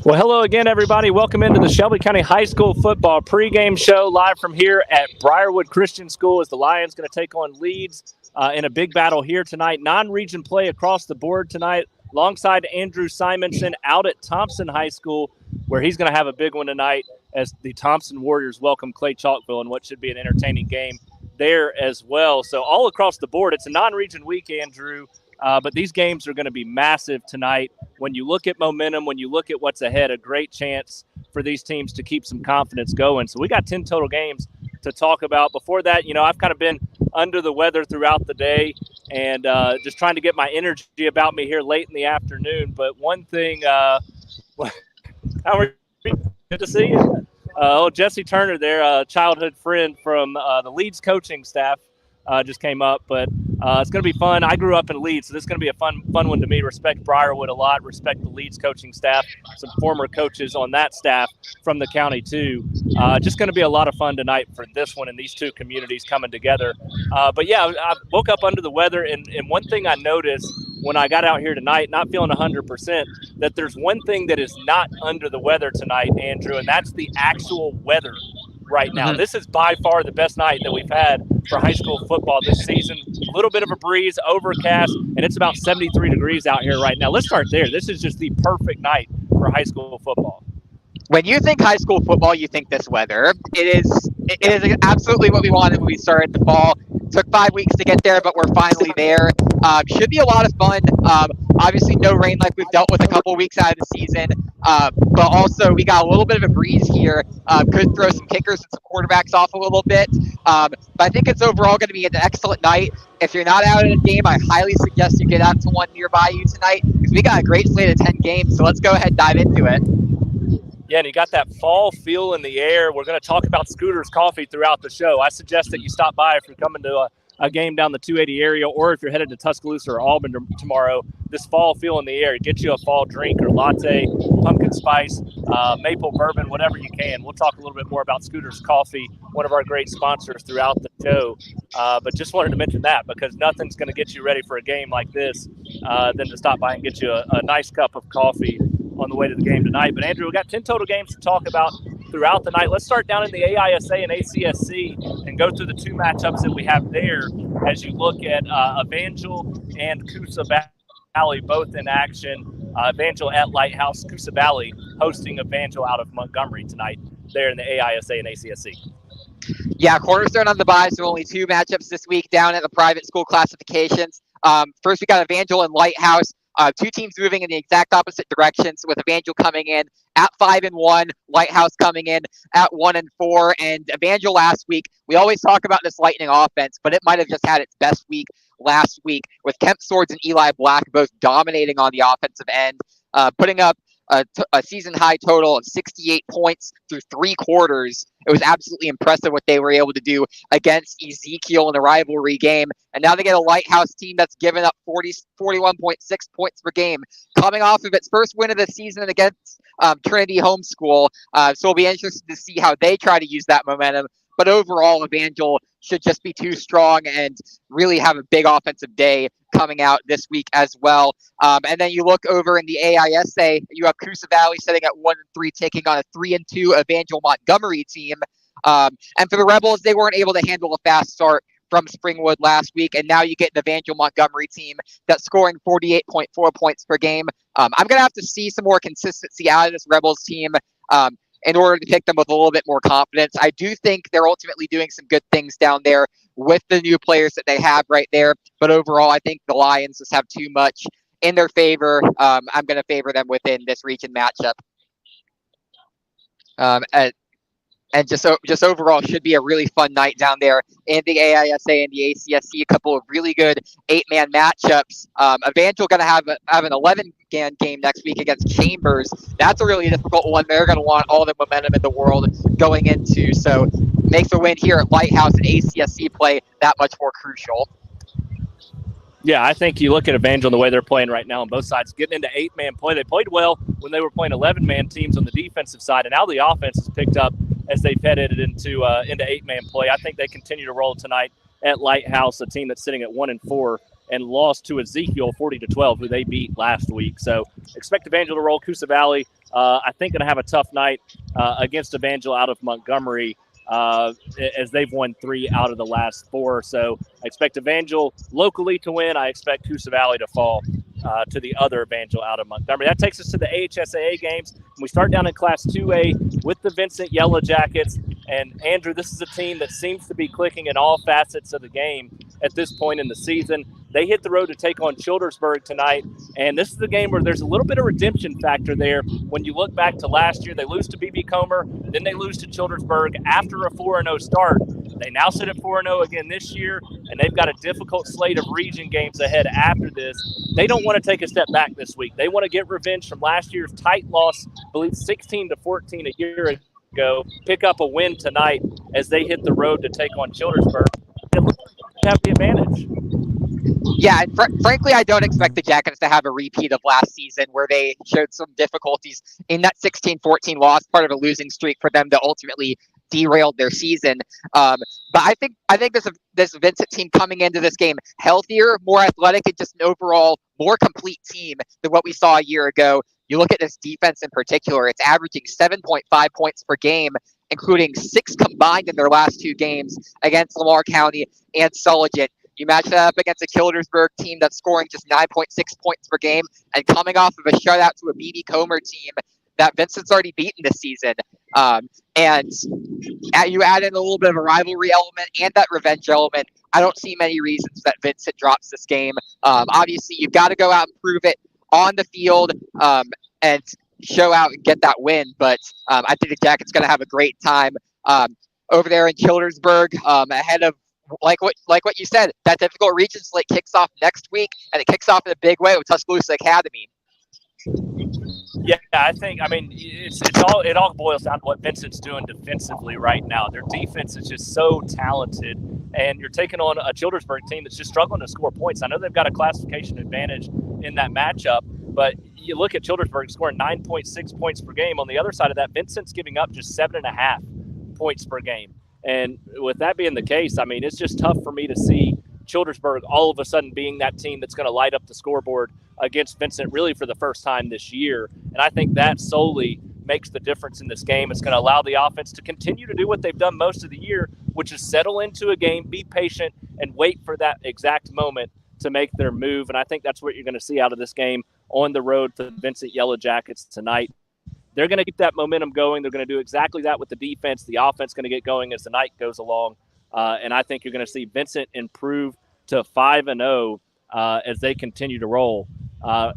Well, hello again, everybody. Welcome into the Shelby County High School Football Pregame Show, live from here at Briarwood Christian School as the Lions going to take on Leeds in a big battle here tonight. Non-region play across the board tonight, alongside Andrew Simonson out at Thompson High School, where he's going to have a big one tonight as the Thompson Warriors welcome Clay Chalkville in what should be an entertaining game there as well. So all across the board, it's a non-region week, Andrew. But these games are going to be massive tonight. When you look at momentum, when you look at what's ahead, a great chance for these teams to keep some confidence going. So we got 10 total games to talk about. Before that, I've kind of been under the weather throughout the day and just trying to get my energy about me here late in the afternoon. But one thing, how are you? Good to see you. Jesse Turner there, a childhood friend from the Leeds coaching staff. Just came up, but it's going to be fun. I grew up in Leeds, so this is going to be a fun one to me. Respect Briarwood a lot. Respect the Leeds coaching staff. Some former coaches on that staff from the county too. Just going to be a lot of fun tonight for this one and these two communities coming together. But yeah, I woke up under the weather, and one thing I noticed when I got out here tonight, not feeling 100%, that there's one thing that is not under the weather tonight, Andrew, and that's the actual weather right now. This is by far the best night that we've had for high school football this season. A little bit of a breeze, overcast, and it's about 73 degrees out here right now. Let's start there. This is just the perfect night for high school football. When you think high school football, you think this weather. It is absolutely what we wanted when we started the fall. Took 5 weeks to get there, but we're finally there. Should be a lot of fun. Obviously, no rain like we've dealt with a couple weeks out of the season. But also, we got a little bit of a breeze here. Could throw some kickers and some quarterbacks off a little bit. But I think it's overall going to be an excellent night. If you're not out at a game, I highly suggest you get out to one nearby you tonight, because we got a great slate of 10 games. So let's go ahead and dive into it. Yeah, and you got that fall feel in the air. We're going to talk about Scooter's Coffee throughout the show. I suggest that you stop by if you're coming to a game down the 280 area, or if you're headed to Tuscaloosa or Auburn tomorrow. This fall feel in the air. Get you a fall drink or latte, pumpkin spice, maple bourbon, whatever you can. We'll talk a little bit more about Scooter's Coffee, one of our great sponsors throughout the show. But just wanted to mention that, because nothing's going to get you ready for a game like this than to stop by and get you a nice cup of coffee on the way to the game tonight. But Andrew, we got 10 total games to talk about throughout the night. Let's start down in the AISA and ACSC and go through the two matchups that we have there as you look at Evangel and Coosa Valley both in action. Evangel at Lighthouse, Coosa Valley hosting Evangel out of Montgomery tonight there in the AISA and ACSC. Yeah, Cornerstone on the bye, so only two matchups this week down at the private school classifications. First, we got Evangel and Lighthouse. Two teams moving in the exact opposite directions, with Evangel coming in at 5-1, Lighthouse coming in at 1-4. And Evangel last week, we always talk about this lightning offense, but it might have just had its best week last week, with Kemp Swords and Eli Black both dominating on the offensive end, putting up a season-high total of 68 points through 3 quarters. It was absolutely impressive what they were able to do against Ezekiel in a rivalry game. And now they get a Lighthouse team that's given up 41.6 points per game, coming off of its first win of the season against Trinity Homeschool. So we'll be interested to see how they try to use that momentum. But overall, Evangel should just be too strong and really have a big offensive day coming out this week as well. And then you look over in the AISA, you have Coosa Valley sitting at 1-3, taking on a 3-2 Evangel Montgomery team. And for the Rebels, they weren't able to handle a fast start from Springwood last week, and now you get an Evangel Montgomery team that's scoring 48.4 points per game. I'm going to have to see some more consistency out of this Rebels team in order to pick them with a little bit more confidence. I do think they're ultimately doing some good things down there with the new players that they have right there. But overall, I think the Lions just have too much in their favor. I'm going to favor them within this region matchup. And just overall should be a really fun night down there in the AISA and the ACSC. A couple of really good 8-man matchups. Evangel going to have an 11-man game next week against Chambers. That's a really difficult one. They're going to want all the momentum in the world going into. So makes a win here at Lighthouse and ACSC play that much more crucial. Yeah, I think you look at Evangel and the way they're playing right now on both sides, getting into 8-man play. They played well when they were playing 11-man teams on the defensive side, and now the offense has picked up as they've headed into 8-man play. I think they continue to roll tonight at Lighthouse, a team that's sitting at 1-4 and lost to Ezekiel 40-12, who they beat last week. So expect Evangel to roll. Coosa Valley, I think, going to have a tough night against Evangel out of Montgomery, as they've won 3 out of the last 4. So I expect Evangel locally to win. I expect Coosa Valley to fall to the other Evangel out of Montgomery. That takes us to the AHSAA games. We start down in Class 2A with the Vincent Yellow Jackets. And, Andrew, this is a team that seems to be clicking in all facets of the game at this point in the season. They hit the road to take on Childersburg tonight, and this is the game where there's a little bit of redemption factor there. When you look back to last year, they lose to BB Comer, then they lose to Childersburg after a 4-0 start. They now sit at 4-0 again this year, and they've got a difficult slate of region games ahead after this. They don't want to take a step back this week. They want to get revenge from last year's tight loss, I believe 16-14 a year ago, pick up a win tonight as they hit the road to take on Childersburg. It looks like they have the advantage. Yeah, and frankly, I don't expect the Jackets to have a repeat of last season where they showed some difficulties in that 16-14 loss, part of a losing streak for them that ultimately derailed their season. But I think this Vincent team coming into this game healthier, more athletic, and just an overall more complete team than what we saw a year ago. You look at this defense in particular, it's averaging 7.5 points per game, including 6 combined in their last 2 games against Lamar County and Sulligent. You match that up against a Childersburg team that's scoring just 9.6 points per game and coming off of a shutout to a BB Comer team that Vincent's already beaten this season. And you add in a little bit of a rivalry element and that revenge element. I don't see many reasons that Vincent drops this game. Obviously, you've got to go out and prove it on the field and show out and get that win. But I think the Jackets going to have a great time over there in Childersburg ahead of, like what you said, that difficult region slate kicks off next week, and it kicks off in a big way with Tuscaloosa Academy. Yeah, it all boils down to what Vincent's doing defensively right now. Their defense is just so talented, and you're taking on a Childersburg team that's just struggling to score points. I know they've got a classification advantage in that matchup, but you look at Childersburg scoring 9.6 points per game. On the other side of that, Vincent's giving up just 7.5 points per game. And with that being the case, it's just tough for me to see Childersburg all of a sudden being that team that's going to light up the scoreboard against Vincent really for the first time this year. And I think that solely makes the difference in this game. It's going to allow the offense to continue to do what they've done most of the year, which is settle into a game, be patient, and wait for that exact moment to make their move. And I think that's what you're going to see out of this game on the road for the Vincent Yellow Jackets tonight. They're going to keep that momentum going. They're going to do exactly that with the defense. The offense is going to get going as the night goes along. And I think you're going to see Vincent improve to 5-0 as they continue to roll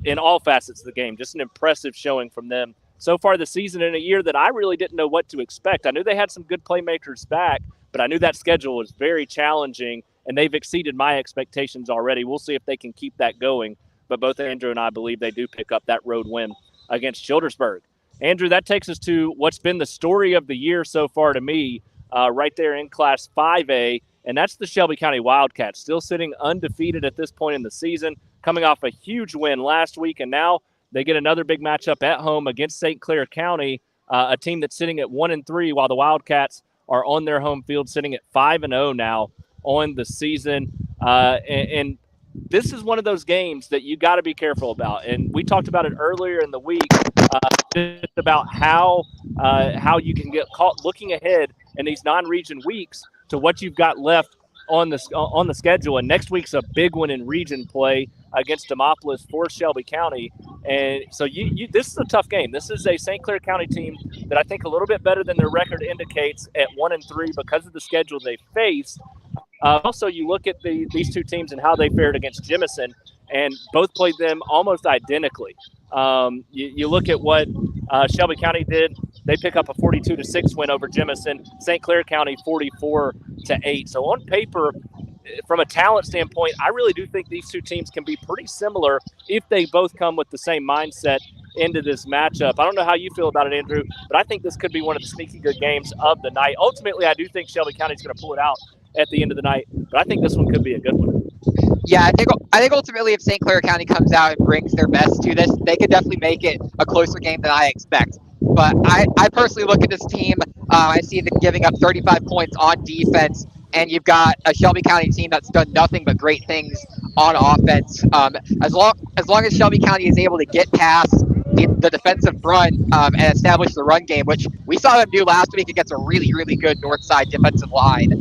in all facets of the game. Just an impressive showing from them so far this season in a year that I really didn't know what to expect. I knew they had some good playmakers back, but I knew that schedule was very challenging, and they've exceeded my expectations already. We'll see if they can keep that going. But both Andrew and I believe they do pick up that road win against Childersburg. Andrew, that takes us to what's been the story of the year so far to me, right there in Class 5A, and that's the Shelby County Wildcats, still sitting undefeated at this point in the season, coming off a huge win last week, and now they get another big matchup at home against St. Clair County, a team that's sitting at 1-3, while the Wildcats are on their home field sitting at 5-0 now on the season. And this is one of those games that you got to be careful about. And we talked about it earlier in the week, just about how you can get caught looking ahead in these non-region weeks to what you've got left on the schedule. And next week's a big one in region play against Demopolis for Shelby County. And so this is a tough game. This is a St. Clair County team that I think a little bit better than their record indicates at 1-3 because of the schedule they face. Also, you look at these two teams and how they fared against Jemison, and both played them almost identically. You look at what Shelby County did. They pick up a 42-6 win over Jemison. St. Clair County 44-8. So on paper, from a talent standpoint, I really do think these two teams can be pretty similar if they both come with the same mindset into this matchup. I don't know how you feel about it, Andrew, but I think this could be one of the sneaky good games of the night. Ultimately, I do think Shelby County is going to pull it out at the end of the night, but I think this one could be a good one. Yeah, I think ultimately if St. Clair County comes out and brings their best to this, they could definitely make it a closer game than I expect. But I personally look at this team, I see them giving up 35 points on defense, and you've got a Shelby County team that's done nothing but great things on offense. As long as Shelby County is able to get past the defensive front and establish the run game, which we saw them do last week against a really, really good north side defensive line.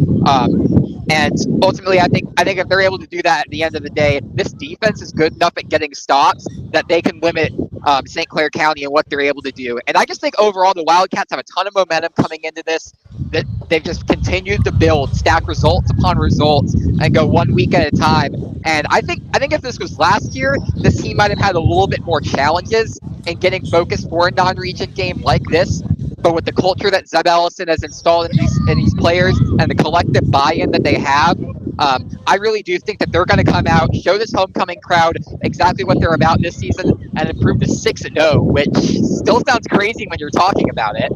And ultimately, I think if they're able to do that at the end of the day, this defense is good enough at getting stops that they can limit St. Clair County and what they're able to do. And I just think overall the Wildcats have a ton of momentum coming into this. That they've just continued to build, stack results upon results, and go 1 week at a time. And I think if this was last year, this team might have had a little bit more challenges in getting focused for a non-region game like this. But with the culture that Zeb Ellison has installed in these players and the collective buy-in that they have, I really do think that they're going to come out, show this homecoming crowd exactly what they're about this season, and improve to 6-0, which still sounds crazy when you're talking about it.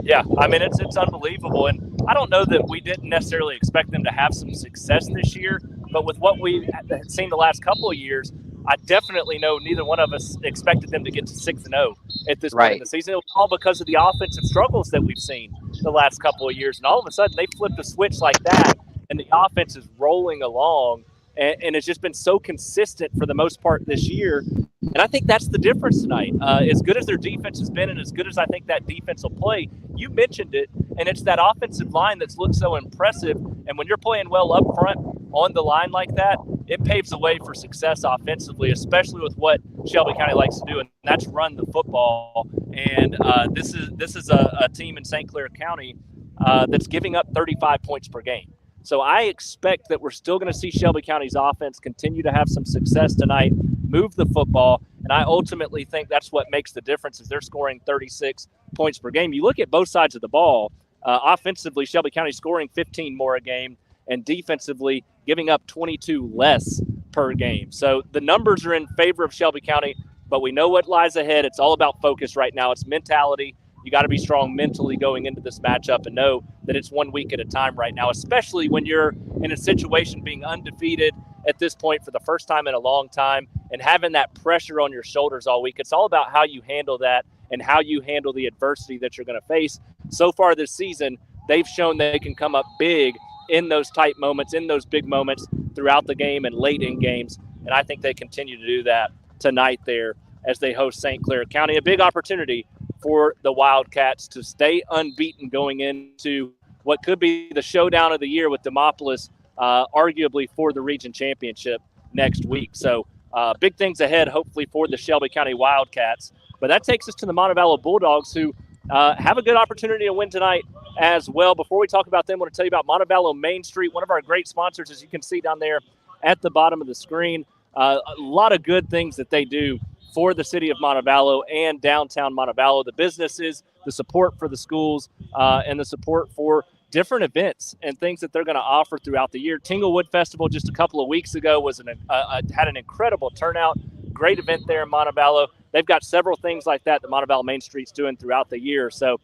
Yeah, I mean, it's unbelievable. And I don't know that we didn't necessarily expect them to have some success this year, but with what we've seen the last couple of years, I definitely know neither one of us expected them to get to 6-0 at this point in the season. It was all because of the offensive struggles that we've seen the last couple of years. And all of a sudden, they flipped a switch like that, and the offense is rolling along, and it's just been so consistent for the most part this year. And I think that's the difference tonight. As good as their defense has been and as good as I think that defense will play, you mentioned it, and it's that offensive line that's looked so impressive. And when you're playing well up front on the line like that, it paves the way for success offensively, especially with what Shelby County likes to do, and that's run the football. And this is a team in St. Clair County that's giving up 35 points per game. So I expect that we're still going to see Shelby County's offense continue to have some success tonight, move the football, and I ultimately think that's what makes the difference is they're scoring 36 points per game. You look at both sides of the ball, offensively, Shelby County scoring 15 more a game, and defensively giving up 22 less per game. So the numbers are in favor of Shelby County, but we know what lies ahead. It's all about focus right now. It's mentality. You got to be strong mentally going into this matchup and know that it's 1 week at a time right now, especially when you're in a situation being undefeated at this point for the first time in a long time and having that pressure on your shoulders all week. It's all about how you handle that and how you handle the adversity that you're going to face. So far this season, they've shown they can come up big in those tight moments, in those big moments throughout the game and late in games. And I think they continue to do that tonight there as they host St. Clair County. A big opportunity for the Wildcats to stay unbeaten going into what could be the showdown of the year with Demopolis, arguably for the region championship next week. So big things ahead, hopefully, for the Shelby County Wildcats. But that takes us to the Montevallo Bulldogs, who have a good opportunity to win tonight as well. Before we talk about them, I want to tell you about Montevallo Main Street, one of our great sponsors, as you can see down there at the bottom of the screen. A lot of good things that they do for the city of Montevallo and downtown Montevallo, the businesses, the support for the schools, and the support for different events and things that they're going to offer throughout the year. Tinglewood Festival just a couple of weeks ago was had an incredible turnout. Great event there in Montevallo. They've got several things like that Montevallo Main Street's doing throughout the year. So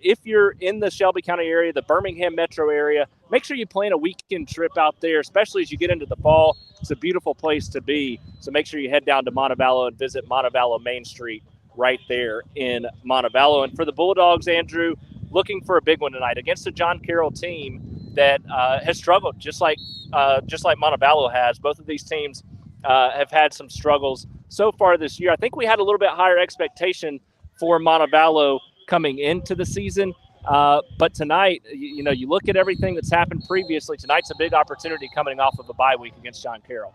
if you're in the Shelby County area, the Birmingham metro area, make sure you plan a weekend trip out there, especially as you get into the fall. It's a beautiful place to be. So make sure you head down to Montevallo and visit Montevallo Main Street right there in Montevallo. And for the Bulldogs, Andrew, looking for a big one tonight against a John Carroll team that has struggled, just like Montevallo has. Both of these teams have had some struggles so far this year. I think we had a little bit higher expectation for Montevallo coming into the season. But tonight, you look at everything that's happened previously. Tonight's a big opportunity coming off of a bye week against John Carroll.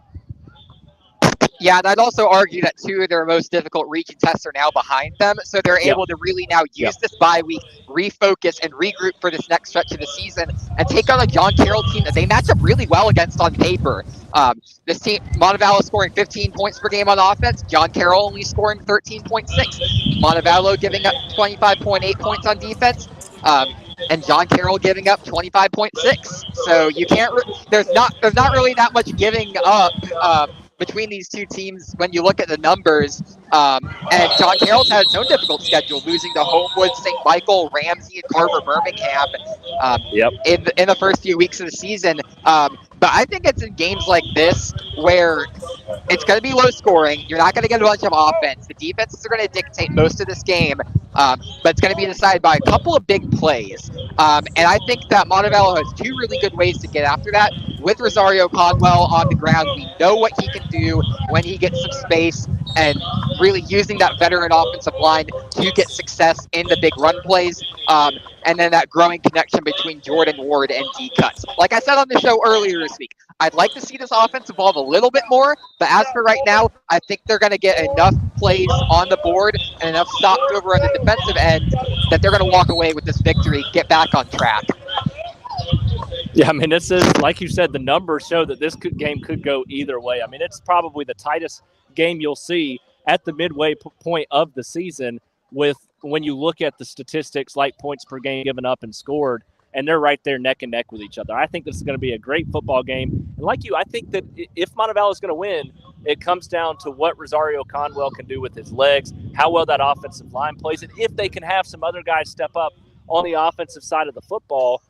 Yeah, and I'd also argue that two of their most difficult region tests are now behind them, so they're able to really now use this bye week, refocus, and regroup for this next stretch of the season, and take on a John Carroll team that they match up really well against on paper. This team, Montevallo scoring 15 points per game on offense, John Carroll only scoring 13.6. Montevallo giving up 25.8 points on defense, and John Carroll giving up 25.6. So you can't. There's not really that much giving up between these two teams when you look at the numbers. And John Carroll's had its own difficult schedule, losing to Homewood, St. Michael, Ramsey, and Carver Birmingham in the first few weeks of the season. But I think it's in games like this where it's going to be low scoring. You're not going to get a bunch of offense. The defenses are going to dictate most of this game. But it's going to be decided by a couple of big plays. And I think that Montevallo has two really good ways to get after that. With Rosario Conwell on the ground, we know what he can do when he gets some space, and really using that veteran offensive line to get success in the big run plays. And then that growing connection between Jordan Ward and D Cuts. Like I said on the show earlier this week, I'd like to see this offense evolve a little bit more, but as for right now, I think they're going to get enough plays on the board and enough stops over on the defensive end that they're going to walk away with this victory, get back on track. Yeah, I mean, this is, like you said, the numbers show that this game could go either way. I mean, it's probably the tightest game you'll see at the midway point of the season when you look at the statistics like points per game given up and scored, and they're right there neck and neck with each other. I think this is going to be a great football game. And like you, I think that if Montevallo is going to win, it comes down to what Rosario Conwell can do with his legs, how well that offensive line plays, and if they can have some other guys step up on the offensive side of the football,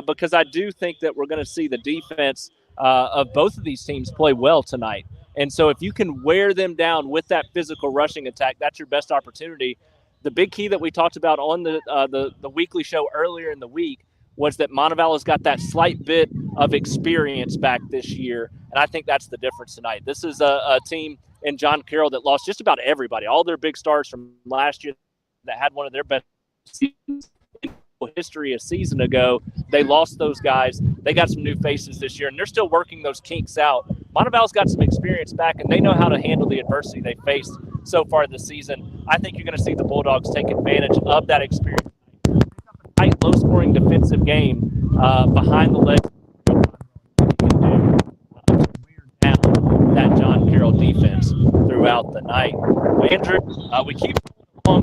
because I do think that we're going to see the defense of both of these teams play well tonight. And so if you can wear them down with that physical rushing attack, that's your best opportunity. The big key that we talked about on the weekly show earlier in the week was that Montevallo's got that slight bit of experience back this year, and I think that's the difference tonight. This is a team in John Carroll that lost just about everybody, all their big stars from last year that had one of their best seasons in history a season ago. They lost those guys. They got some new faces this year, and they're still working those kinks out. Montevallo's got some experience back, and they know how to handle the adversity they faced so far this season. I think you're going to see the Bulldogs take advantage of that experience. Tight, low-scoring defensive game behind the legs wear down that John Carroll defense throughout the night. Andrew, we keep on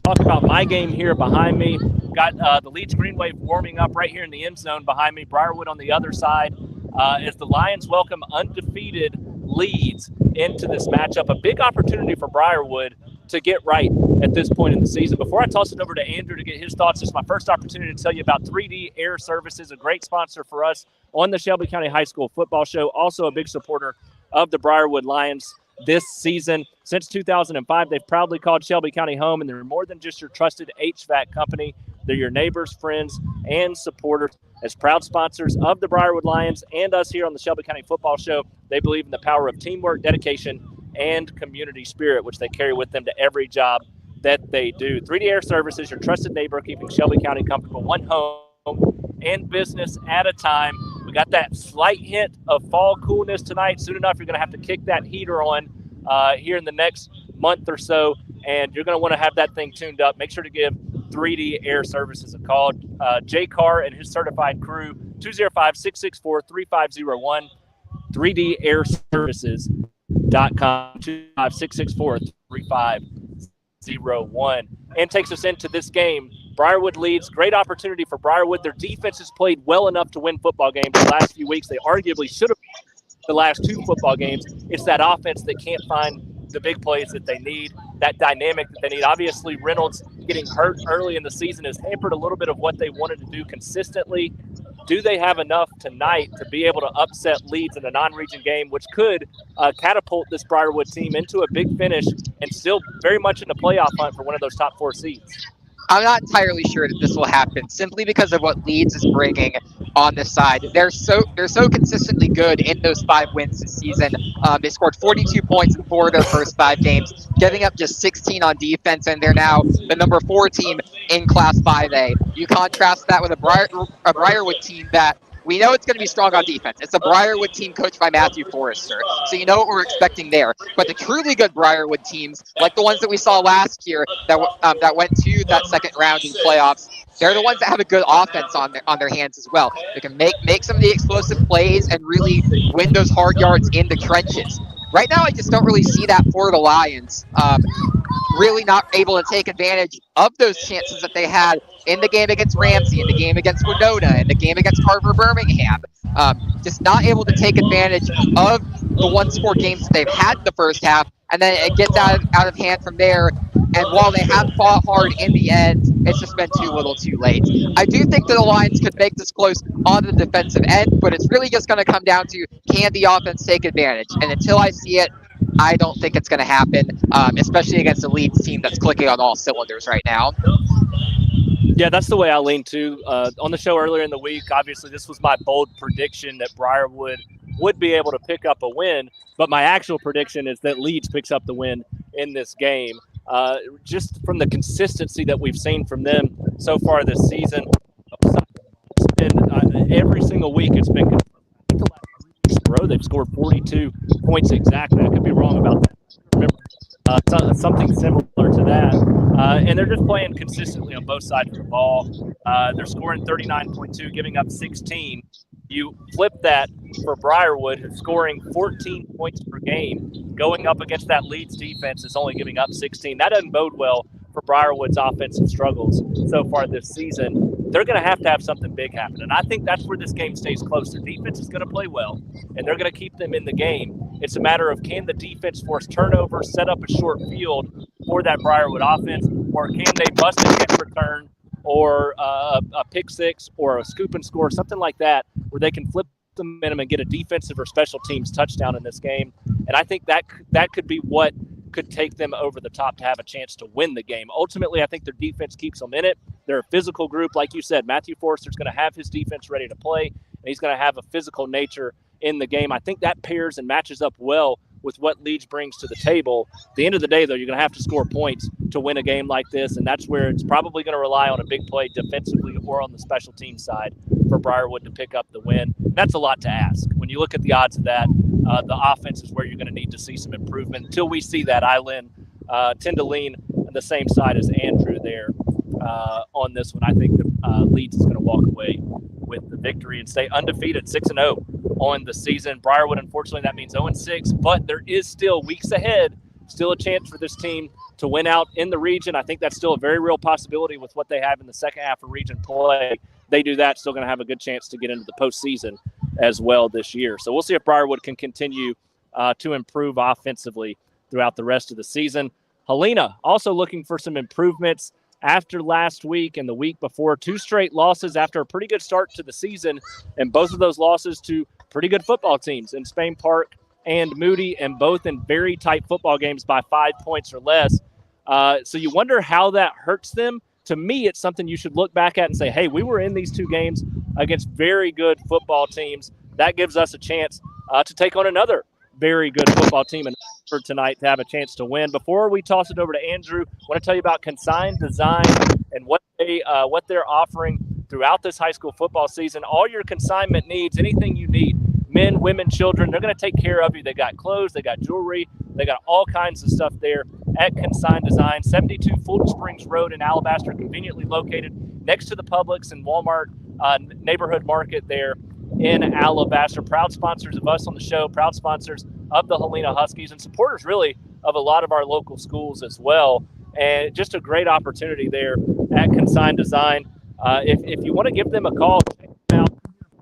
talking about my game here behind me. Got the Leeds Green Wave warming up right here in the end zone behind me. Briarwood on the other side as the Lions welcome undefeated Leeds into this matchup. A big opportunity for Briarwood to get right at this point in the season. Before I toss it over to Andrew to get his thoughts, it's my first opportunity to tell you about 3D Air Services, a great sponsor for us on the Shelby County High School Football Show, also a big supporter of the Briarwood Lions this season. Since 2005, they've proudly called Shelby County home, and they're more than just your trusted HVAC company. They're your neighbors, friends, and supporters. As proud sponsors of the Briarwood Lions and us here on the Shelby County Football Show, they believe in the power of teamwork, dedication, and community spirit, which they carry with them to every job that they do. 3D Air Services, your trusted neighbor, keeping Shelby County comfortable one home and business at a time. We got that slight hint of fall coolness tonight. Soon enough, you're going to have to kick that heater on here in the next month or so, and you're going to want to have that thing tuned up. Make sure to give 3D Air Services a call. Jay Carr and his certified crew, 205-664-3501, 3DAirServices.com, 205-664-3501. And takes us into this game. Briarwood leads. Great opportunity for Briarwood. Their defense has played well enough to win football games the last few weeks. They arguably should have the last two football games. It's that offense that can't find the big plays that they need, that dynamic that they need. Obviously, Reynolds getting hurt early in the season has hampered a little bit of what they wanted to do consistently. Do they have enough tonight to be able to upset Leeds in a non-region game, which could catapult this Briarwood team into a big finish and still very much in the playoff hunt for one of those top four seeds? I'm not entirely sure that this will happen, simply because of what Leeds is bringing on this side. They're so consistently good in those 5 wins this season. They scored 42 points in 4 of their first 5 games, giving up just 16 on defense, and they're now the number 4 team in Class 5A. You contrast that with a Briarwood team that we know it's going to be strong on defense. It's a Briarwood team coached by Matthew Forrester, so you know what we're expecting there. But the truly good Briarwood teams, like the ones that we saw last year that went to that second round in playoffs, they're the ones that have a good offense on their hands as well. They can make some of the explosive plays and really win those hard yards in the trenches. Right now, I just don't really see that for the Lions. Really not able to take advantage of those chances that they had in the game against Ramsey, in the game against Winona, in the game against Carver Birmingham. Just not able to take advantage of the one-score games that they've had in the first half, and then it gets out of hand from there. And while they have fought hard in the end, it's just been too little too late. I do think that the Lions could make this close on the defensive end, but it's really just going to come down to, can the offense take advantage? And until I see it, I don't think it's going to happen, especially against the Leeds team that's clicking on all cylinders right now. Yeah, that's the way I lean too. On the show earlier in the week, obviously this was my bold prediction that Briarwood would be able to pick up a win, but my actual prediction is that Leeds picks up the win in this game. Just from the consistency that we've seen from them so far this season, it's been every single week it's been they've scored 42 points exactly. I could be wrong about that. I remember something similar to that. And they're just playing consistently on both sides of the ball. They're scoring 39.2, giving up 16. You flip that for Briarwood, who's scoring 14 points per game, going up against that Leeds defense is only giving up 16. That doesn't bode well for Briarwood's offensive struggles so far this season. They're going to have something big happen. And I think that's where this game stays close. Their defense is going to play well, and they're going to keep them in the game. It's a matter of, can the defense force turnovers, set up a short field for that Briarwood offense, or can they bust a kick return or a pick six or a scoop and score, something like that, where they can flip the momentum and get a defensive or special teams touchdown in this game. And I think that could be what could take them over the top to have a chance to win the game. Ultimately, I think their defense keeps them in it. They're a physical group. Like you said, Matthew Forster's going to have his defense ready to play, and he's going to have a physical nature in the game. I think that pairs and matches up well with what Leeds brings to the table. At the end of the day, though, you're going to have to score points to win a game like this, and that's where it's probably going to rely on a big play defensively or on the special team side for Briarwood to pick up the win. That's a lot to ask. When you look at the odds of that, the offense is where you're going to need to see some improvement. Until we see that, I tend to lean on the same side as Andrew there on this one. I think the Leeds is going to walk away with the victory and stay undefeated, 6-0 on the season. Briarwood, unfortunately, that means 0-6, but there is still weeks ahead, still a chance for this team to win out in the region. I think that's still a very real possibility with what they have in the second half of region play. They do that, still going to have a good chance to get into the postseason as well this year. So we'll see if Briarwood can continue to improve offensively throughout the rest of the season. Helena also looking for some improvements after last week and the week before. 2 straight losses after a pretty good start to the season, and both of those losses to pretty good football teams in Spain Park and Moody, and both in very tight football games by 5 points or less. So you wonder how that hurts them. To me, it's something you should look back at and say, hey, we were in these 2 games against very good football teams. That gives us a chance to take on another very good football team and for tonight to have a chance to win. Before we toss it over to Andrew, I want to tell you about Consign Design and what they're offering throughout this high school football season. All your consignment needs, anything you need, men, women, children, they're going to take care of you. They got clothes, they got jewelry, they got all kinds of stuff there at Consign Design, 72 Fulton Springs Road in Alabaster, conveniently located next to the Publix and Walmart neighborhood market there in Alabaster. Proud sponsors of us on the show, proud sponsors of the Helena Huskies, and supporters really of a lot of our local schools as well. And just a great opportunity there at Consign Design. If you want to give them a call, check them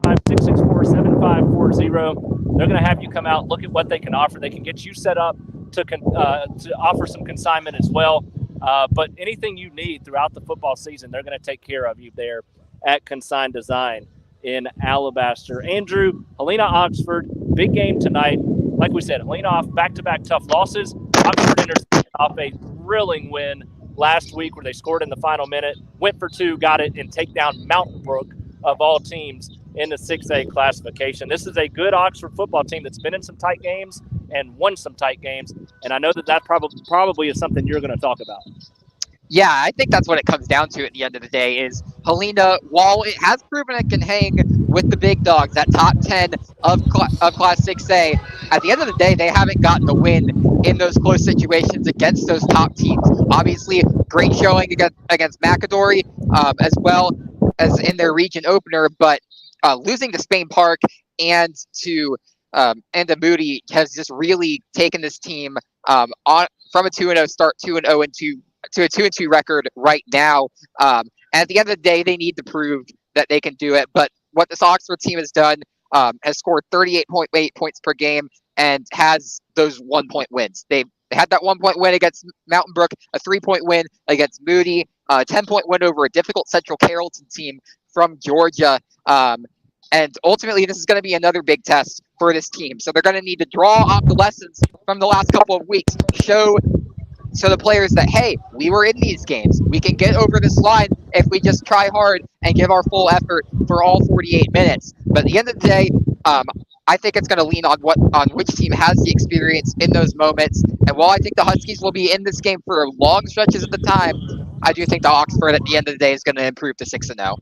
out, 664-7540. They're going to have you come out, look at what they can offer. They can get you set up to offer some consignment as well. But anything you need throughout the football season, they're going to take care of you there at Consign Design in Alabaster. Andrew, Helena Oxford, big game tonight. Like we said, Helena off back-to-back tough losses. Oxford enters off a thrilling win last week where they scored in the final minute, went for 2, got it, and take down Mountain Brook of all teams in the 6A classification. This is a good Oxford football team that's been in some tight games and won some tight games, and I know that probably is something you're going to talk about. Yeah, I think that's what it comes down to at the end of the day is Helena, while it has proven it can hang with the big dogs, that top 10 of Class 6A, at the end of the day, they haven't gotten the win in those close situations against those top teams. Obviously, great showing against McAdory, as well as in their region opener, but losing to Spain Park and to Moody has just really taken this team from a 2-0 start, 2-0 to a 2-2 record right now. And at the end of the day, they need to prove that they can do it. But what this Oxford team has done has scored 38.8 points per game and has those 1-point wins. They had that 1-point win against Mountain Brook, a 3-point win against Moody, a 10-point win over a difficult Central Carrollton team from Georgia. And ultimately, this is going to be another big test for this team. So they're going to need to draw off the lessons from the last couple of weeks, show to the players that, hey, we were in these games. We can get over this line if we just try hard and give our full effort for all 48 minutes. But at the end of the day, I think it's going to lean on which team has the experience in those moments. And while I think the Huskies will be in this game for long stretches of the time, I do think the Oxford at the end of the day is going to improve to 6-0.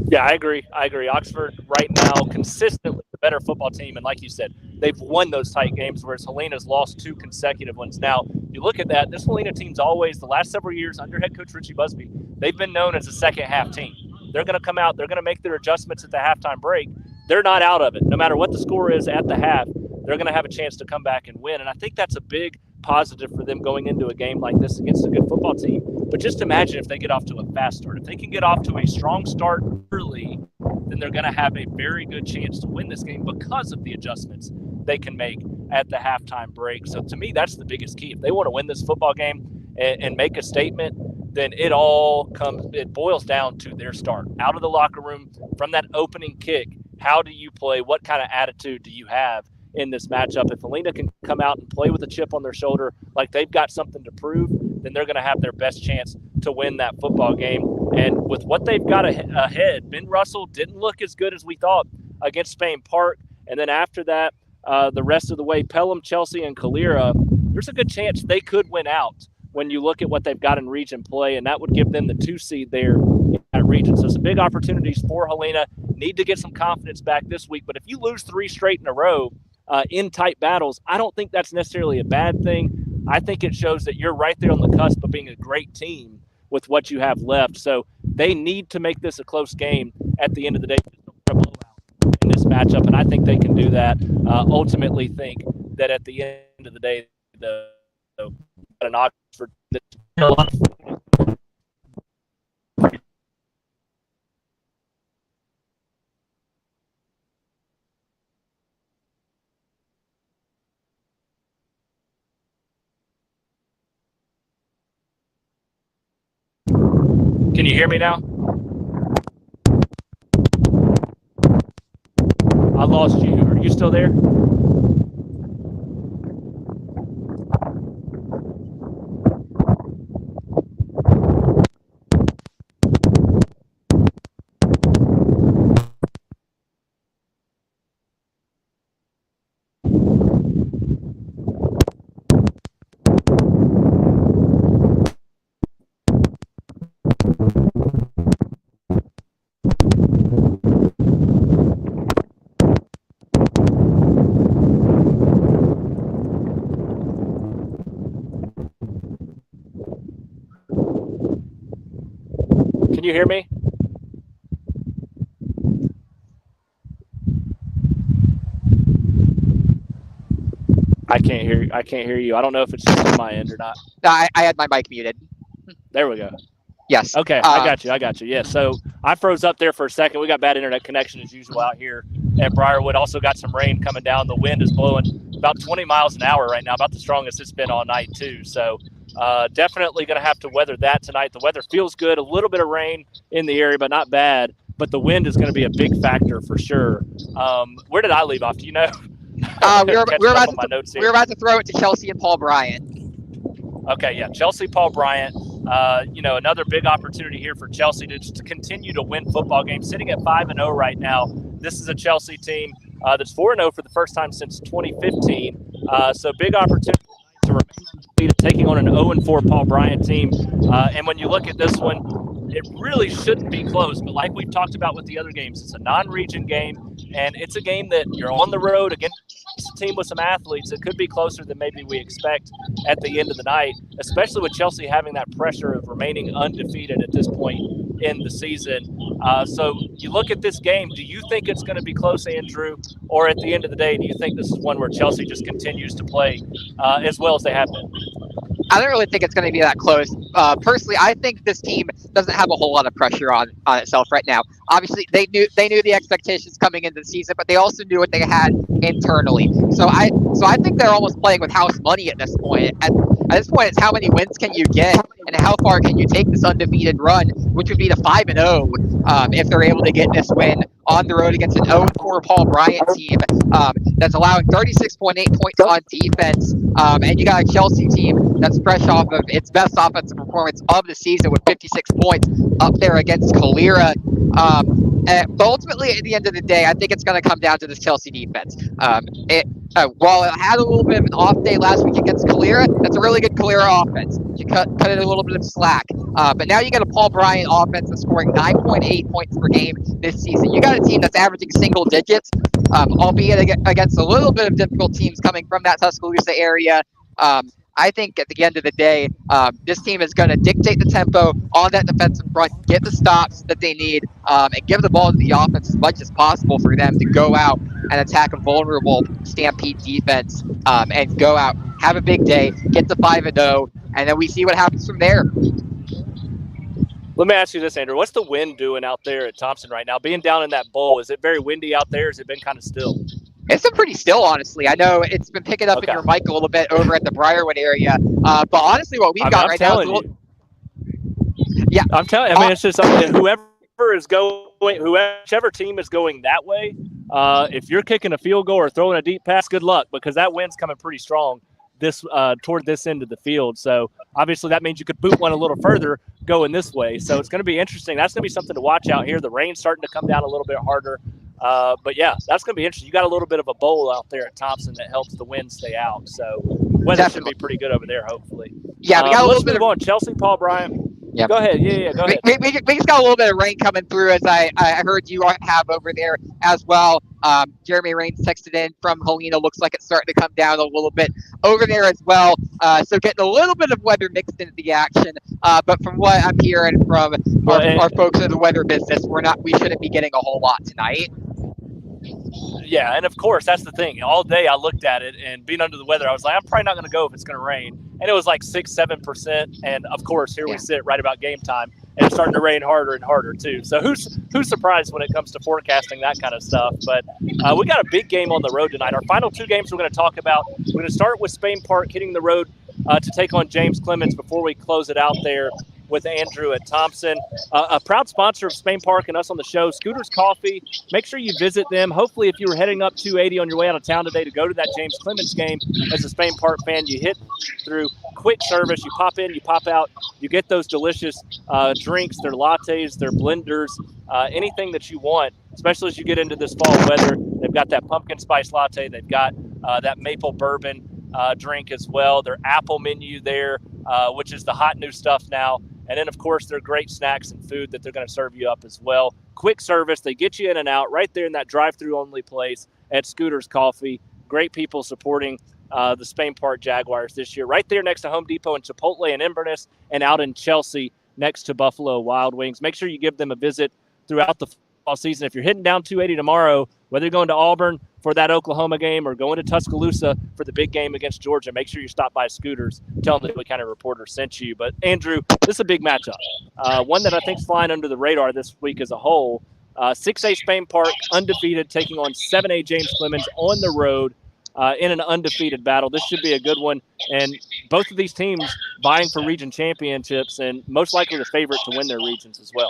Yeah, I agree. Oxford right now consistently the better football team, and like you said, they've won those tight games, whereas Helena's lost 2 consecutive ones. Now, you look at that, this Helena team's always, the last several years under head coach Richie Busby, they've been known as a second-half team. They're going to come out, they're going to make their adjustments at the halftime break. They're not out of it. No matter what the score is at the half, they're going to have a chance to come back and win, and I think that's a big positive for them going into a game like this against a good football team. But just imagine if they get off to a fast start. If they can get off to a strong start early, then they're going to have a very good chance to win this game because of the adjustments they can make at the halftime break. So to me, that's the biggest key. If they want to win this football game and make a statement, then it boils down to their start. Out of the locker room, from that opening kick, how do you play? What kind of attitude do you have in this matchup? If Helena can come out and play with a chip on their shoulder like they've got something to prove, then they're going to have their best chance to win that football game. And with what they've got ahead, Ben Russell didn't look as good as we thought against Spain Park. And then after that, the rest of the way, Pelham, Chelsea, and Calera, there's a good chance they could win out when you look at what they've got in region play, and that would give them the 2 seed there in that region. So some big opportunities for Helena. Need to get some confidence back this week. But if you lose 3 straight in a row in tight battles, I don't think that's necessarily a bad thing. I think it shows that you're right there on the cusp of being a great team with what you have left. So they need to make this a close game at the end of the day. In this matchup, and I think they can do that. Ultimately think that at the end of the day, an Oxford. Can you hear me now? I lost you. Are you still there? Can you hear me? I can't hear you. I don't know if it's just on my end or not. I had my mic muted. There we go. Yes. Okay, I got you. Yeah, so I froze up there for a second. We got bad internet connection as usual out here at Briarwood. Also got some rain coming down. The wind is blowing about 20 miles an hour right now, about the strongest it's been all night too. So definitely going to have to weather that tonight. The weather feels good. A little bit of rain in the area, but not bad. But the wind is going to be a big factor for sure. Where did I leave off? Do you know? We're about to throw it to Chelsea and Paul Bryant. Okay, yeah, Chelsea, Paul Bryant. Another big opportunity here for Chelsea to continue to win football games. Sitting at 5-0 right now. This is a Chelsea team that's 4-0 for the first time since 2015. So big opportunity to remain undefeated, taking on an 0-4 Paul Bryant team. And when you look at this one, it really shouldn't be close. But like we've talked about with the other games, it's a non-region game, and it's a game that you're on the road against a team with some athletes. It could be closer than maybe we expect at the end of the night, especially with Chelsea having that pressure of remaining undefeated at this point in the season. So you look at this game, do you think it's going to be close, Andrew? Or at the end of the day, do you think this is one where Chelsea just continues to play as well as they have been? I don't really think it's going to be that close. Personally, I think this team doesn't have a whole lot of pressure on itself right now. Obviously, they knew the expectations coming into the season, but they also knew what they had internally. So I think they're almost playing with house money at this point. At this point, it's how many wins can you get and how far can you take this undefeated run, which would be to 5-0 if they're able to get this win on the road against an 0-4 Paul Bryant team that's allowing 36.8 points on defense. And you got a Chelsea team that's fresh off of its best offensive performance of the season with 56 points up there against Calera. But ultimately, at the end of the day, I think it's going to come down to this Chelsea defense. While it had a little bit of an off day last week against Calera, that's a really good Calera offense. You cut it a little bit of slack. But now you got a Paul Bryant offense that's scoring 9.8 points per game this season. You got a team that's averaging single digits, albeit against a little bit of difficult teams coming from that Tuscaloosa area. I think at the end of the day, this team is going to dictate the tempo on that defensive front, get the stops that they need, and give the ball to the offense as much as possible for them to go out and attack a vulnerable Stampede defense and go out, have a big day, get to 5-0, and then we see what happens from there. Let me ask you this, Andrew. What's the wind doing out there at Thompson right now? Being down in that bowl, is it very windy out there? Has it been kind of still? It's been pretty still, honestly. I know it's been picking up in your mic a little bit over at the Briarwood area. But honestly, what we've got right now is yeah, I'm telling you. I mean, it's just whichever team is going that way, if you're kicking a field goal or throwing a deep pass, good luck, because that wind's coming pretty strong toward this end of the field. So obviously that means you could boot one a little further going this way. So it's going to be interesting. That's going to be something to watch out here. The rain's starting to come down a little bit harder. But yeah, that's going to be interesting. You got a little bit of a bowl out there at Thompson that helps the wind stay out. So weather should be pretty good over there, hopefully. Yeah, we got a little bit of Chelsea, Paul Bryant. Yep. Go ahead. Yeah, go ahead. We just got a little bit of rain coming through, as I heard you have over there as well. Jeremy Raines texted in from Helena. Looks like it's starting to come down a little bit over there as well. So getting a little bit of weather mixed into the action. But from what I'm hearing from our folks in the weather business, we shouldn't be getting a whole lot tonight. Yeah, and of course, that's the thing. All day I looked at it, and being under the weather, I was like, I'm probably not going to go if it's going to rain. And it was like 6-7%. And of course, here we sit right about game time, and it's starting to rain harder and harder too. So who's surprised when it comes to forecasting that kind of stuff? But we got a big game on the road tonight. Our final two games we're going to talk about. We're going to start with Spain Park hitting the road to take on James Clemens before we close it out there with Andrew at Thompson. A proud sponsor of Spain Park and us on the show, Scooters Coffee. Make sure you visit them. Hopefully, if you were heading up 280 on your way out of town today to go to that James Clemens game as a Spain Park fan, you hit through quick service. You pop in, you pop out. You get those delicious drinks, their lattes, their blenders, anything that you want, especially as you get into this fall weather. They've got that pumpkin spice latte. They've got that maple bourbon drink as well. Their apple menu there, which is the hot new stuff now. And then, of course, their great snacks and food that they're going to serve you up as well. Quick service. They get you in and out right there in that drive-through only place at Scooters Coffee. Great people supporting the Spain Park Jaguars this year. Right there next to Home Depot and Chipotle in Inverness, and out in Chelsea next to Buffalo Wild Wings. Make sure you give them a visit throughout the fall season. If you're heading down 280 tomorrow, whether you're going to Auburn for that Oklahoma game or going to Tuscaloosa for the big game against Georgia, make sure you stop by Scooters. Tell them the Shelby County Reporter sent you. But, Andrew, this is a big matchup. One that I think is flying under the radar this week as a whole. 6A Spain Park, undefeated, taking on 7A James Clemens on the road in an undefeated battle. This should be a good one. And both of these teams vying for region championships and most likely the favorite to win their regions as well.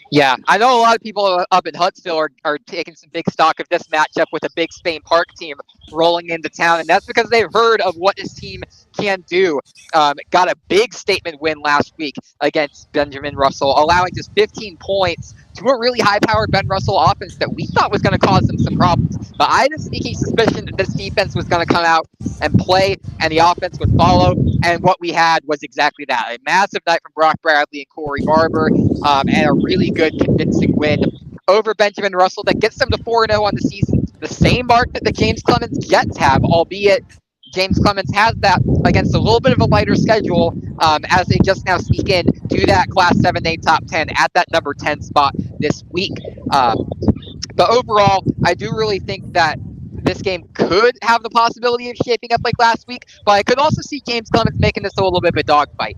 Yeah, I know a lot of people up in Huntsville are taking some big stock of this matchup with a big Spain Park team rolling into town, and that's because they've heard of what this team can do. Got a big statement win last week against Benjamin Russell, allowing just 15 points to a really high-powered Ben Russell offense that we thought was going to cause them some problems. But I had a sneaky suspicion that this defense was going to come out and play, and the offense would follow, and what we had was exactly that. A massive night from Brock Bradley and Corey Barber, and a really good, convincing win over Benjamin Russell that gets them to 4-0 on the season, the same mark that the James Clemens Jets have, albeit James Clemens has that against a little bit of a lighter schedule as they just now sneak in to that Class 7A top 10 at that number 10 spot this week. But overall, I do really think that this game could have the possibility of shaping up like last week, but I could also see James Clemens making this a little bit of a dogfight.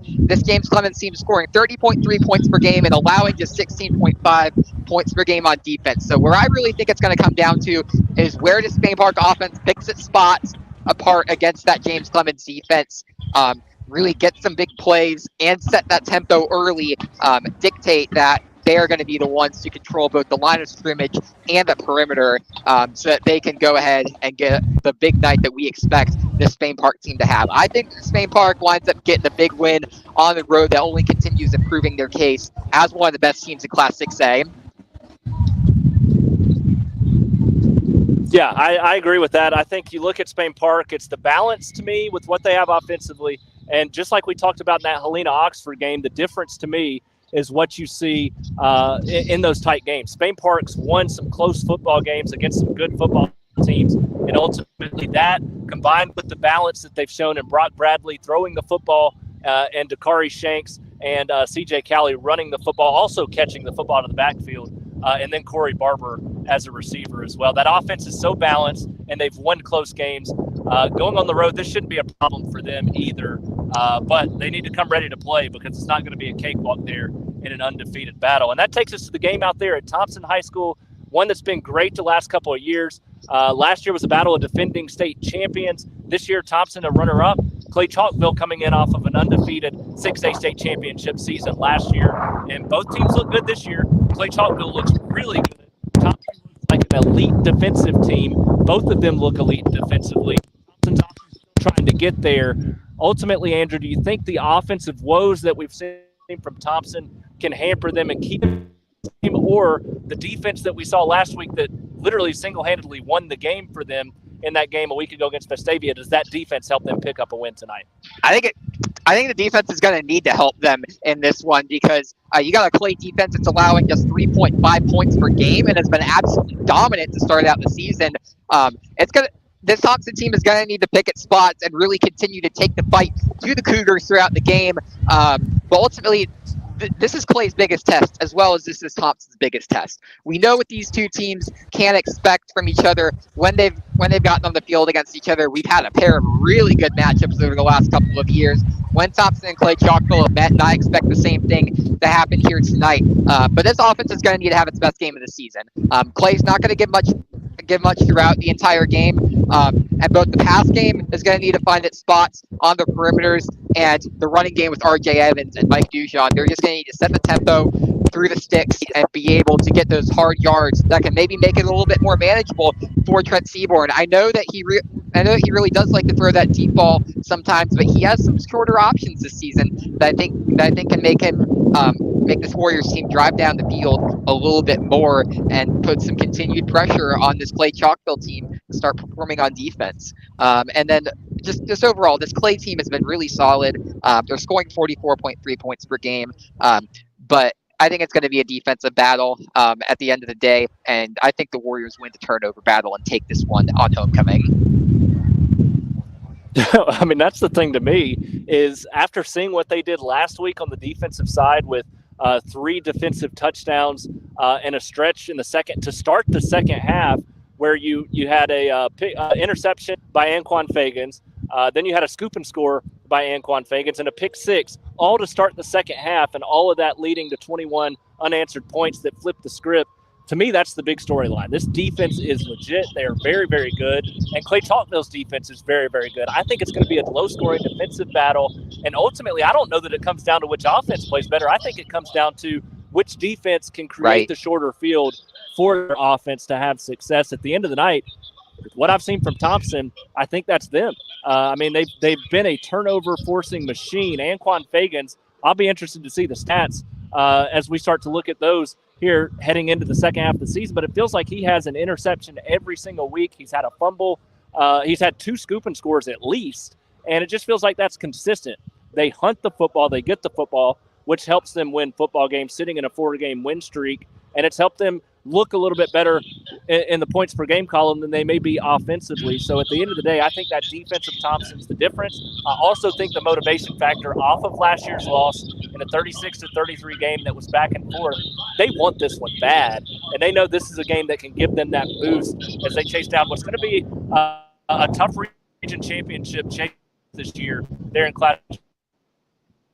This James Clemens team scoring 30.3 points per game and allowing just 16.5 points per game on defense. So where I really think it's going to come down to is where does Spain Park offense picks its spots apart against that James Clemens defense. really get some big plays and set that tempo early, dictate that they are going to be the ones to control both the line of scrimmage and the perimeter, so that they can go ahead and get the big night that we expect this Spain Park team to have. I think Spain Park winds up getting a big win on the road that only continues improving their case as one of the best teams in Class 6A. Yeah, I agree with that. I think you look at Spain Park, it's the balance to me with what they have offensively. And just like we talked about in that Helena-Oxford game, the difference to me is what you see in those tight games. Spain Park's won some close football games against some good football teams, and ultimately that, combined with the balance that they've shown in Brock Bradley throwing the football and Dakari Shanks and CJ Calley running the football, also catching the football out of the backfield, and then Corey Barber as a receiver as well. That offense is so balanced, and they've won close games. Going on the road, this shouldn't be a problem for them either, but they need to come ready to play because it's not going to be a cakewalk there in an undefeated battle. And that takes us to the game out there at Thompson High School, one that's been great the last couple of years. Last year was a battle of defending state champions. This year, Thompson a runner-up. Clay Chalkville coming in off of an undefeated 6A state championship season last year. And both teams look good this year. Clay Chalkville looks really good. Thompson looks like an elite defensive team. Both of them look elite defensively. Thompson's trying to get there. Ultimately, Andrew, do you think the offensive woes that we've seen from Thompson can hamper them and keep them, or the defense that we saw last week that literally single-handedly won the game for them in that game a week ago against Vestavia, does that defense help them pick up a win tonight? I think the defense is going to need to help them in this one because you got a Clay defense that's allowing just 3.5 points per game and has been absolutely dominant to start out the season. This Thompson team is going to need to pick its spots and really continue to take the fight to the Cougars throughout the game. But ultimately, this is Clay's biggest test, as well as this is Thompson's biggest test. We know what these two teams can expect from each other when they've gotten on the field against each other. We've had a pair of really good matchups over the last couple of years when Thompson and Clay Chalkville have met, and I expect the same thing to happen here tonight. But this offense is going to need to have its best game of the season. Clay's not going to give much throughout the entire game, and both the pass game is going to need to find its spots on the perimeters, and the running game with RJ Evans and Mike Dujon, they're just going to need to set the tempo through the sticks and be able to get those hard yards that can maybe make it a little bit more manageable for Trent Seaborn. I know that he really does like to throw that deep ball sometimes, but he has some shorter options this season that I think can make him make this Warriors team drive down the field a little bit more and put some continued pressure on this Clay Chalkville team to start performing on defense. And then just overall, this Clay team has been really solid. They're scoring 44.3 points per game, but I think it's going to be a defensive battle at the end of the day, and I think the Warriors win the turnover battle and take this one on homecoming. I mean, that's the thing to me is after seeing what they did last week on the defensive side with 3 defensive touchdowns and a stretch in the second to start the second half where you had a interception by Anquan Fagans, then you had a scoop and score by Anquan Fagans and a pick 6, all to start the second half, and all of that leading to 21 unanswered points that flipped the script. To me, that's the big storyline. This defense is legit. They are very, very good. And Clay Chalkville's defense is very, very good. I think it's going to be a low-scoring defensive battle. And ultimately, I don't know that it comes down to which offense plays better. I think it comes down to which defense can create the shorter field for their offense to have success. At the end of the night, what I've seen from Thompson, I think that's them. I mean, they've been a turnover-forcing machine. Anquan Fagans, I'll be interested to see the stats as we start to look at those here heading into the second half of the season, but it feels like he has an interception every single week. He's had a fumble. He's had 2 scoop and scores at least, and it just feels like that's consistent. They hunt the football. They get the football, which helps them win football games, sitting in a 4-game win streak, and it's helped them look a little bit better in the points per game column than they may be offensively. So at the end of the day, I think that defense of Thompson's the difference. I also think the motivation factor off of last year's loss in a 36-33 game that was back and forth, they want this one bad, and they know this is a game that can give them that boost as they chase down what's going to be a tough region championship chase this year. They're in class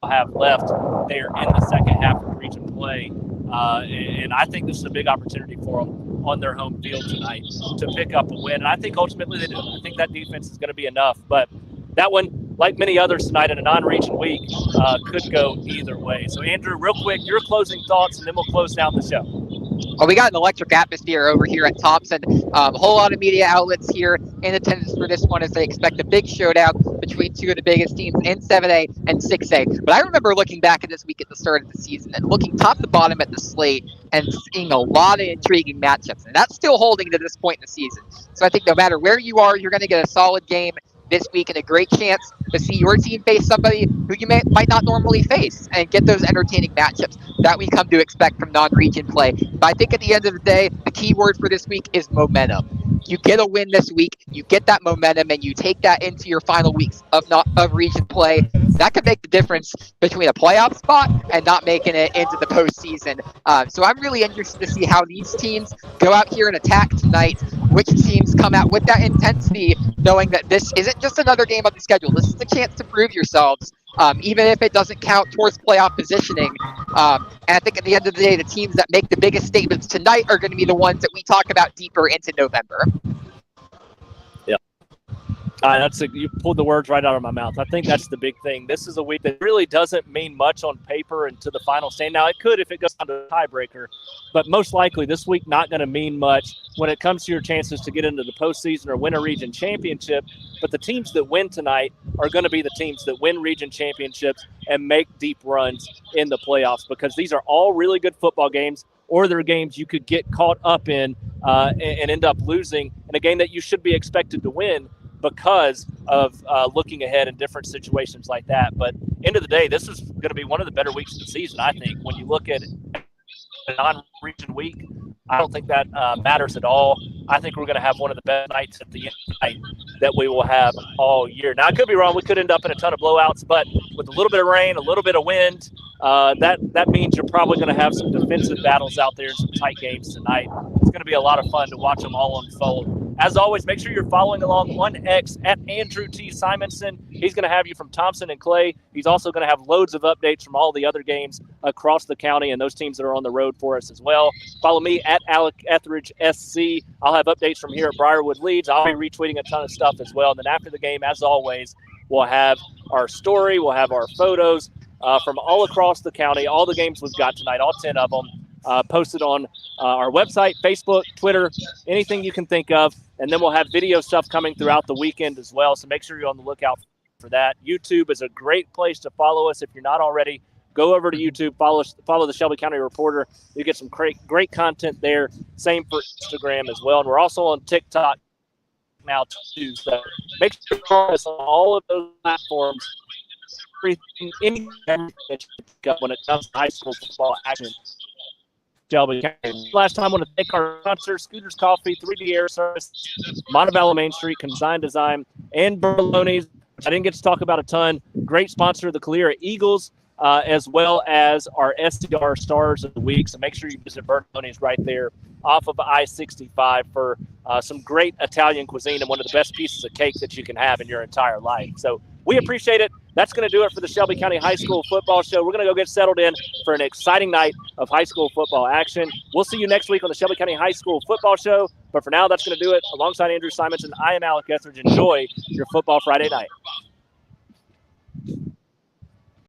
have left there in the second half of region play. And I think this is a big opportunity for them on their home field tonight to pick up a win. And I think ultimately they do. I think that defense is going to be enough. But that one, like many others tonight in a non-region week, could go either way. So, Andrew, real quick, your closing thoughts, and then we'll close down the show. Well, we got an electric atmosphere over here at Thompson. A whole lot of media outlets here in attendance for this one as they expect a big showdown between two of the biggest teams in 7A and 6A. But I remember looking back at this week at the start of the season and looking top to bottom at the slate and seeing a lot of intriguing matchups. And that's still holding to this point in the season. So I think no matter where you are, you're going to get a solid game this week and a great chance to see your team face somebody who you might not normally face and get those entertaining matchups that we come to expect from non-region play. But I think at the end of the day, the key word for this week is momentum. You get a win this week, you get that momentum, and you take that into your final weeks of region play. That could make the difference between a playoff spot and not making it into the postseason. So I'm really interested to see how these teams go out here and attack tonight, which teams come out with that intensity, knowing that this isn't just another game on the schedule. This is a chance to prove yourselves, even if it doesn't count towards playoff positioning. And I think at the end of the day, the teams that make the biggest statements tonight are going to be the ones that we talk about deeper into November. You pulled the words right out of my mouth. I think that's the big thing. This is a week that really doesn't mean much on paper and to the final stand. Now, it could if it goes down to a tiebreaker, but most likely this week not going to mean much when it comes to your chances to get into the postseason or win a region championship. But the teams that win tonight are going to be the teams that win region championships and make deep runs in the playoffs, because these are all really good football games, or they're games you could get caught up in and end up losing in a game that you should be expected to win because of looking ahead in different situations like that. But end of the day, this is going to be one of the better weeks of the season, I think. When you look at a non-region week, I don't think that matters at all. I think we're going to have one of the best nights at the end of the night that we will have all year. Now, I could be wrong. We could end up in a ton of blowouts, but with a little bit of rain, a little bit of wind, that means you're probably going to have some defensive battles out there, some tight games tonight. It's going to be a lot of fun to watch them all unfold. As always, make sure you're following along on X at Andrew T. Simonson. He's going to have you from Thompson and Clay. He's also going to have loads of updates from all the other games across the county and those teams that are on the road for us as well. Follow me at Alec Etheridge SC. I'll have updates from here at Briarwood Leeds. I'll be retweeting a ton of stuff as well. And then after the game, as always, we'll have our story. We'll have our photos from all across the county, all the games we've got tonight, all 10 of them. Posted on our website, Facebook, Twitter, anything you can think of. And then we'll have video stuff coming throughout the weekend as well. So make sure you're on the lookout for that. YouTube is a great place to follow us. If you're not already, go over to YouTube, follow the Shelby County Reporter. You get some great content there. Same for Instagram as well. And we're also on TikTok now too. So make sure you follow us on all of those platforms. Anything that you pick up when it comes to high school football action. Shelby County. Last time, I want to thank our sponsors, Scooters Coffee, 3D Air Service, Montevallo Main Street, Consign Design, and Berloni's. I didn't get to talk about a ton. Great sponsor of the Calera Eagles, as well as our SDR Stars of the Week. So make sure you visit Berloni's right there off of I-65 for some great Italian cuisine and one of the best pieces of cake that you can have in your entire life. So we appreciate it. That's going to do it for the Shelby County High School Football Show. We're going to go get settled in for an exciting night of high school football action. We'll see you next week on the Shelby County High School Football Show. But for now, that's going to do it. Alongside Andrew Simonson, I am Alec Etheridge. Enjoy your Football Friday night.